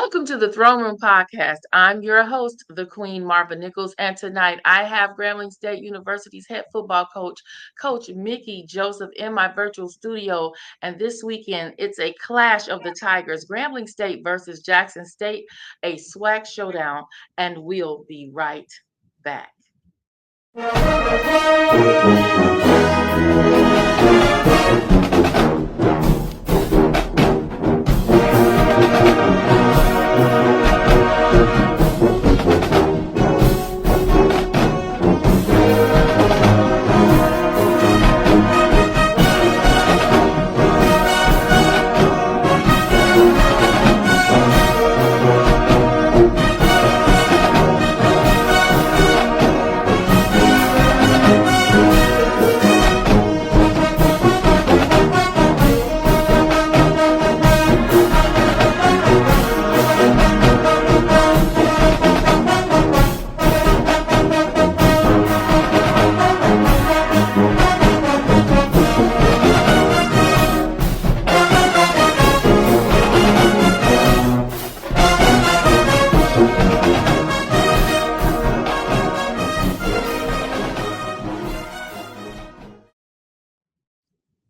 Welcome to the Throne Room Podcast. I'm your host, the Queen Marva Nichols, and tonight I have Grambling State University's head football coach, Coach Mickey Joseph, in my virtual studio. And this weekend, it's a clash of the Tigers, Grambling State versus Jackson State, a SWAC showdown, and we'll be right back.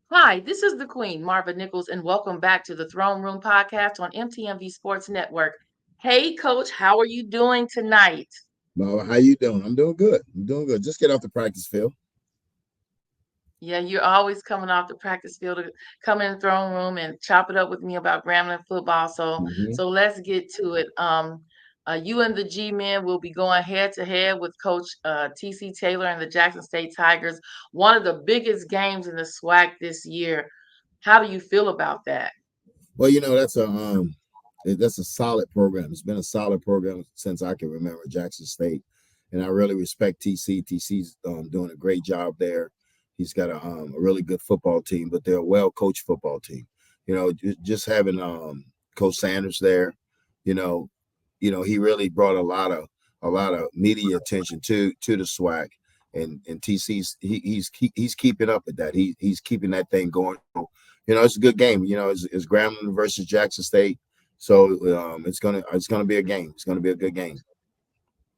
Hi, this is the Queen, Marva Nichols, and welcome back to the Throne Room Podcast on MTMV Sports Network. Hey, Coach, how are you doing tonight? Well, how you doing? I'm doing good. I'm doing good. Just get off the practice field. Yeah, you're always coming off the practice field to come in the throne room and chop it up with me about Grambling football. So, hmm so let's get to it. You and the G-Men will be going head to head with Coach TC Taylor and the Jackson State Tigers. One of the biggest games in the SWAC this year. How do you feel about that? Well, that's a solid program. It's been a solid program since I can remember Jackson State, and I really respect TC. TC's doing a great job there. He's got a really good football team, but they're a well coached football team. Just having Coach Sanders there, you know, he really brought a lot of media attention to the SWAC, and TC's he's keeping up with that. He's keeping that thing going. So, it's a good game. It's Grambling versus Jackson State, so it's gonna be a game. It's gonna be a good game.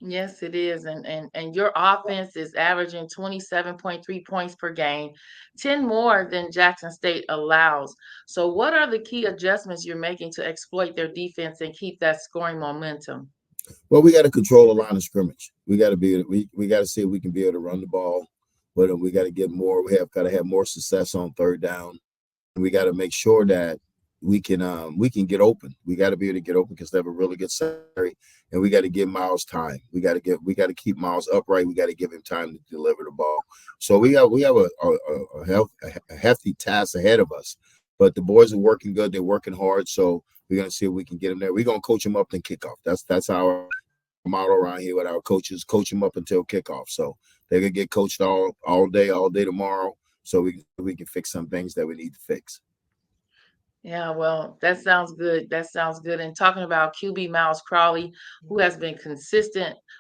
Yes, it is. And your offense is averaging 27.3 points per game, 10 more than Jackson State allows. So what are the key adjustments you're making to exploit their defense and keep that scoring momentum? Well, we got to control the line of scrimmage. We got to we got to see if we can be able to run the ball, but we got to get more. We have got to have more success on third down. We got to make sure that we can get open. We got to be able to get open because they have a really good secondary, and we got to give Miles time. We got to keep Miles upright. We got to give him time to deliver the ball. So we have a hefty task ahead of us. But the boys are working good. They're working hard. So we're gonna see if we can get them there. We're gonna coach them up and kickoff. That's our model around here with our coaches. Coach them up until kickoff. So they're gonna get coached all day tomorrow. So we can fix some things that we need to fix. Yeah, well, that sounds good. That sounds good. And talking about QB Miles Crawley, who has been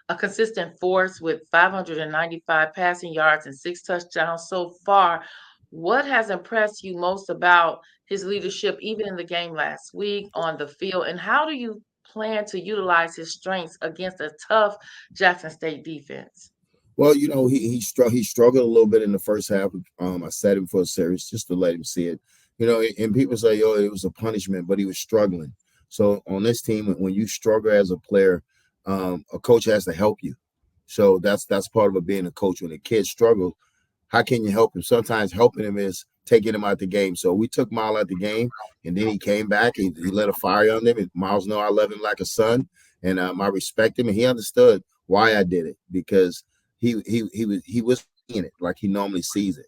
a consistent force with 595 passing yards and 6 touchdowns so far. What has impressed you most about his leadership, even in the game last week on the field? And how do you plan to utilize his strengths against a tough Jackson State defense? Well, he struggled a little bit in the first half. I set him for a series just to let him see it. And people say, "Oh, it was a punishment," but he was struggling. So on this team, when you struggle as a player, a coach has to help you. So that's part of it being a coach. When a kid struggles, how can you help him? Sometimes helping him is taking him out the game. So we took Miles out the game, and then he came back. He lit a fire on him. And Miles know I love him like a son, and I respect him. And he understood why I did it because he was seeing it like he normally sees it.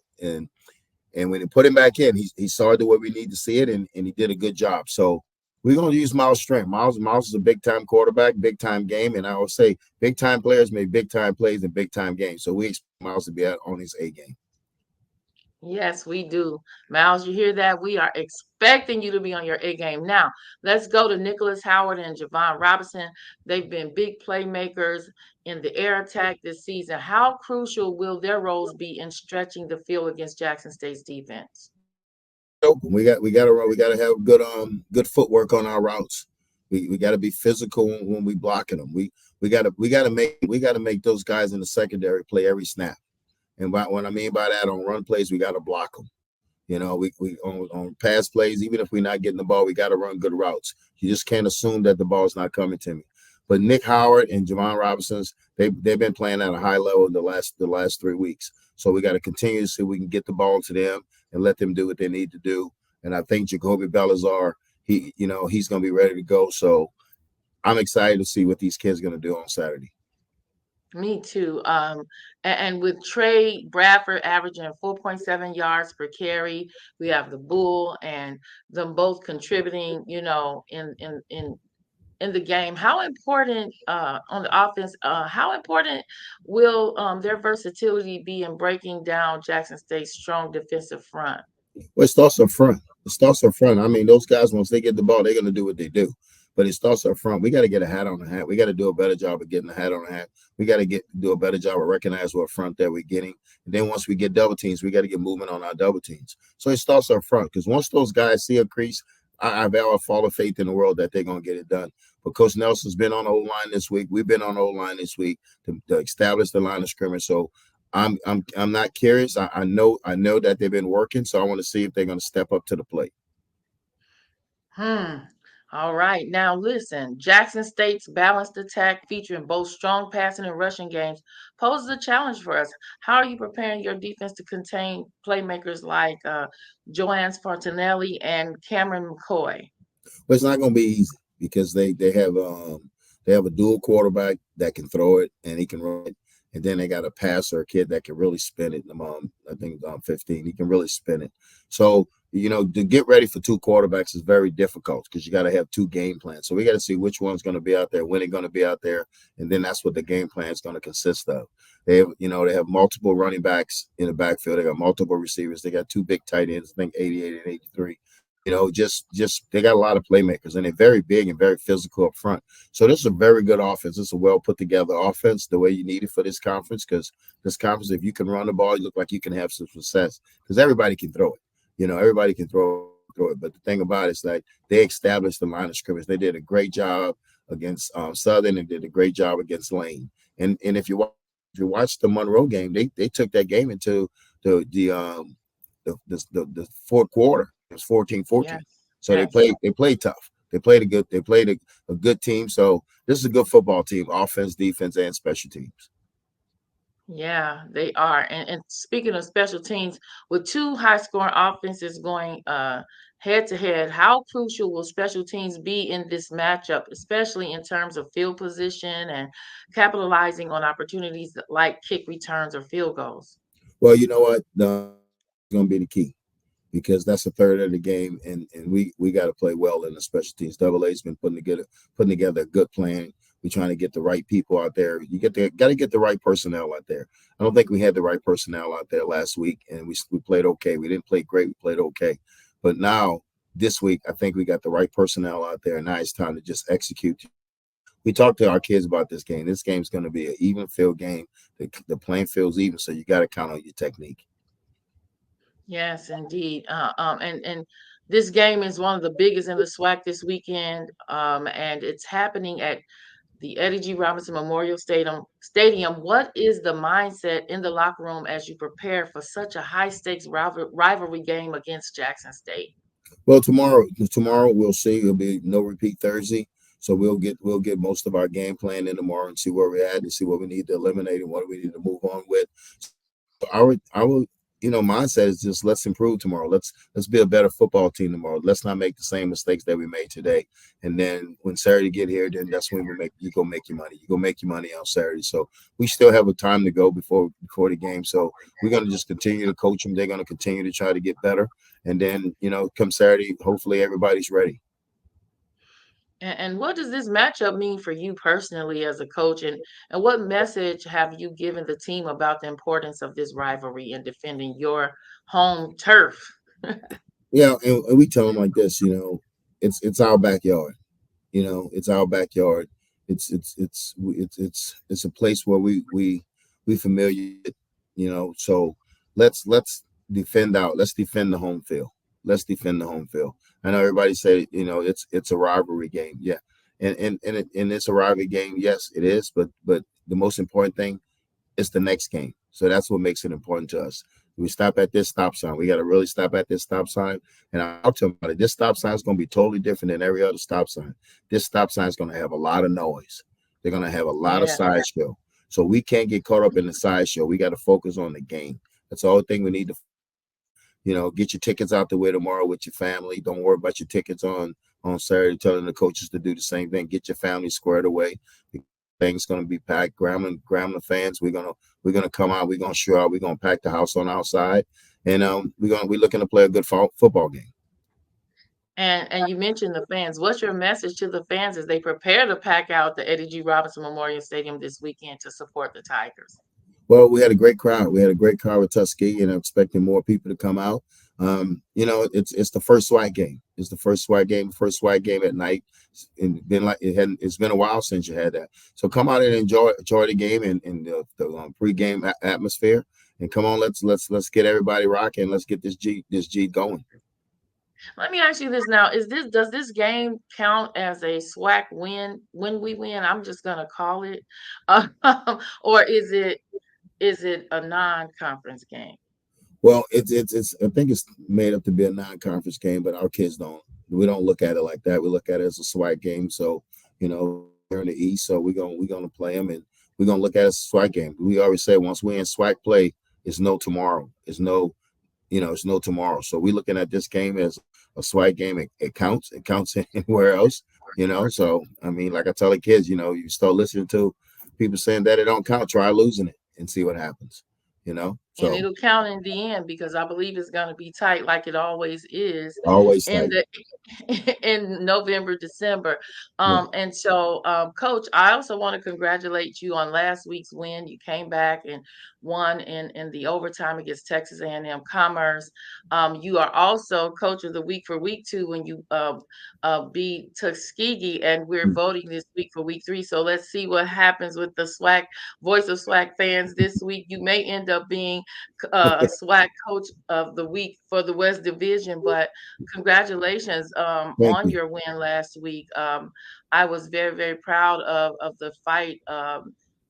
And when he put him back in, he saw it the way we need to see it, and he did a good job. So we're going to use Miles' strength. Miles is a big-time quarterback, big-time game, and I always say big-time players make big-time plays in big-time games. So we expect Miles to be out on his A game. Yes, we do. Miles, you hear that? We are expecting you to be on your A game. Now, let's go to Nicholas Howard and Javon Robinson. They've been big playmakers in the air attack this season. How crucial will their roles be in stretching the field against Jackson State's defense? Open. We got to have good footwork on our routes. We got to be physical when we blocking them. We got to make those guys in the secondary play every snap. And what I mean by that, on run plays, we got to block them. We on pass plays, even if we're not getting the ball, we got to run good routes. You just can't assume that the ball's not coming to me. But Nick Howard and Javon Robinson's, they've been playing at a high level the last 3 weeks. So we got to continue to see if we can get the ball to them and let them do what they need to do. And I think Jacoby Bellazar, he's going to be ready to go. So I'm excited to see what these kids are going to do on Saturday. Me too. And with Trey Bradford averaging 4.7 yards per carry, we have the Bull and them both contributing, in the game. How important on the offense? How important will their versatility be in breaking down Jackson State's strong defensive front? Well, it starts up front. It starts up front. I mean, those guys, once they get the ball, they're going to do what they do. But it starts up front. We got to get a hat on the hat. We got to do a better job of getting the hat on the hat. We got to do a better job of recognizing what front that we're getting. And then once we get double teams, we got to get movement on our double teams. So it starts up front, because once those guys see a crease, I have all the faith in the world that they're going to get it done. But Coach Nelson's been on the O-line this week. We've been on the O-line this week to establish the line of scrimmage. So I'm not curious. I know that they've been working. So I want to see if they're going to step up to the plate. Hmm. All right. Now listen, Jackson State's balanced attack featuring both strong passing and rushing games poses a challenge for us. How are you preparing your defense to contain playmakers like Joanne Spartanelli and Cameron McCoy? But it's not going to be easy, because they have a dual quarterback that can throw it and he can run it, and then they got a passer, a kid that can really spin it. I think 15, he can really spin it. So to get ready for two quarterbacks is very difficult, because you got to have two game plans. So we got to see which one's going to be out there, when they're going to be out there, and then that's what the game plan is going to consist of. They have multiple running backs in the backfield. They got multiple receivers. They got two big tight ends, I think 88 and 83. Just they got a lot of playmakers, and they're very big and very physical up front. So this is a very good offense. It's a well put together offense, the way you need it for this conference, because this conference, if you can run the ball, you look like you can have some success, because everybody can throw it. Everybody can throw it. But the thing about it is, like, they established the line of scrimmage. They did a great job against Southern, and did a great job against Lane. And if you watch the Monroe game, they took that game into the fourth quarter. It was 14-14. Yes. So Yes. they played tough. They played a good team. So this is a good football team, offense, defense, and special teams. Yeah, they are. And speaking of special teams, with two high scoring offenses going head to head, how crucial will special teams be in this matchup, especially in terms of field position and capitalizing on opportunities like kick returns or field goals? Well, you know what? Going to be the key, because that's a third of the game, and we got to play well in the special teams. Double A's been putting together a good plan. We're trying to get the right people out there. You got to get the right personnel out there. I don't think we had the right personnel out there last week, and we played okay. We didn't play great. We played okay. But now this week, I think we got the right personnel out there, and now it's time to just execute. We talked to our kids about this game. This game's going to be an even field game. The playing field's even, so you got to count on your technique. Yes, indeed. And this game is one of the biggest in the SWAC this weekend, and it's happening at the Eddie G. Robinson Memorial Stadium. What is the mindset in the locker room as you prepare for such a high stakes rivalry game against Jackson State? Well, tomorrow we'll see. It'll be no repeat Thursday, so we'll get most of our game plan in tomorrow and see where we're at and see what we need to eliminate and what we need to move on with. Our mindset is just, let's improve tomorrow. Let's be a better football team tomorrow. Let's not make the same mistakes that we made today. And then when Saturday get here, then that's when you go make your money. You go make your money on Saturday. So we still have a time to go before the game. So we're gonna just continue to coach them. They're gonna continue to try to get better. And then come Saturday, hopefully everybody's ready. And what does this matchup mean for you personally as a coach? And what message have you given the team about the importance of this rivalry and defending your home turf? Yeah, and we tell them like this. It's our backyard. It's our backyard. It's a place where we familiar. So let's defend out. Let's defend the home field. Let's defend the home field. I know everybody say it's a rivalry game. Yeah, and it's a rivalry game. Yes, it is, but the most important thing is the next game. So that's what makes it important to us. We stop at this stop sign. We got to really stop at this stop sign. And I'll tell you about it. This stop sign is going to be totally different than every other stop sign. This stop sign is going to have a lot of noise. They're going to have a lot of Yeah. sideshow. So we can't get caught up in the sideshow. We got to focus on the game. That's the only thing we need to, get your tickets out the way tomorrow with your family. Don't worry about your tickets on Saturday, telling the coaches to do the same thing. Get your family squared away. The thing's gonna be packed. Grambling fans, we're gonna come out, we're gonna show out, we're gonna pack the house on outside, and we're looking to play a good football game. And you mentioned the fans. What's your message to the fans as they prepare to pack out the Eddie G. Robinson Memorial Stadium this weekend to support the Tigers? Well, we had a great crowd. We had a great crowd with Tuskegee, and I'm expecting more people to come out. It's the first SWAC game. It's the first SWAC game. First SWAC game at night. It's been a while since you had that. So come out and enjoy the game and the pregame atmosphere. And come on, let's get everybody rocking. Let's get this G going. Let me ask you this now. Does this game count as a SWAC win when we win? I'm just gonna call it. Or is it a non-conference game? Well, it's I think it's made up to be a non-conference game, but our kids don't. We don't look at it like that. We look at it as a SWAC game. So we're in the East, so we're gonna play them, and we're gonna look at it as a SWAC game. We always say once we in SWAC play, it's no tomorrow. It's no tomorrow. So we're looking at this game as a SWAC game. It counts. It counts anywhere else. So I mean, like I tell the kids, you start listening to people saying that it don't count. Try losing it and see what happens. And So it'll count in the end because I believe it's gonna be tight like it always is always in tight. the in November, December. Yeah. And so, Coach, I also want to congratulate you on last week's win. You came back and won in the overtime against Texas A&M Commerce. You are also Coach of the Week for Week 2 when you beat Tuskegee, and we're voting this week for Week 3. So let's see what happens with the SWAC Voice of SWAC fans this week. You may end up being a SWAC Coach of the Week for the West Division, but congratulations Thank on you. your win last week. I was very, very proud of the fight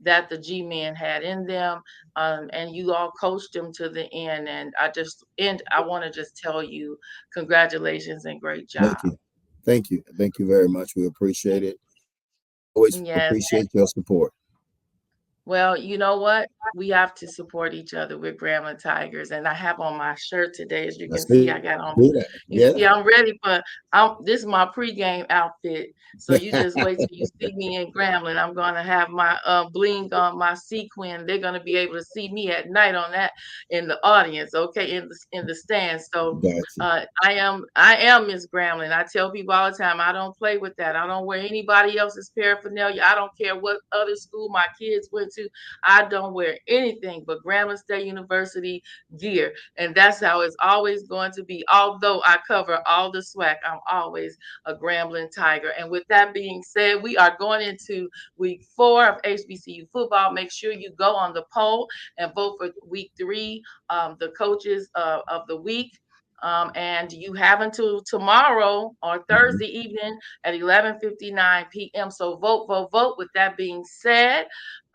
that the G men had in them, and you all coached them to the end. And I want to just tell you, congratulations and great job. Thank you. Thank you. Thank you very much. We appreciate it. Always Yes. appreciate your support. Well, you know what? We have to support each other with Grandma Tigers, and I have on my shirt today, as you I can see. see I got on. that. You Yeah. see, I'm ready for. This is my pregame outfit. So you just wait till you see me in Grambling. I'm gonna have my bling on, my sequin. They're gonna be able to see me at night on that in the audience, okay, in the stands. So Gotcha. I am Miss Grambling. I tell people all the time, I don't play with that. I don't wear anybody else's paraphernalia. I don't care what other school my kids went to. I don't wear anything but Grambling State University gear. And that's how it's always going to be. Although I cover all the SWAC, I'm always a Grambling Tiger. And with that being said, we are going into week 4 of HBCU football. Make sure you go on the poll and vote for week 3, the coaches of the week. And you have until tomorrow or Mhm. Thursday evening at 11:59 p.m. So vote, vote, vote. With that being said,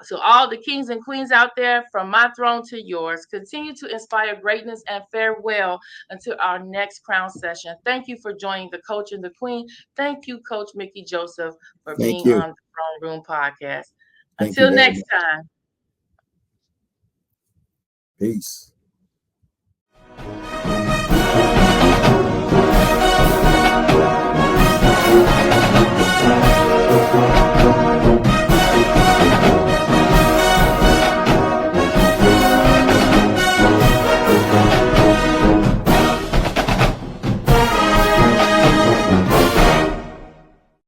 so all the kings and queens out there, from my throne to yours, continue to inspire greatness and farewell until our next crown session. Thank you for joining the coach and the queen. Thank you, Coach Mickey Joseph, for Thank being you. on the Throne Room podcast. Thank you Until very next much. time. Peace.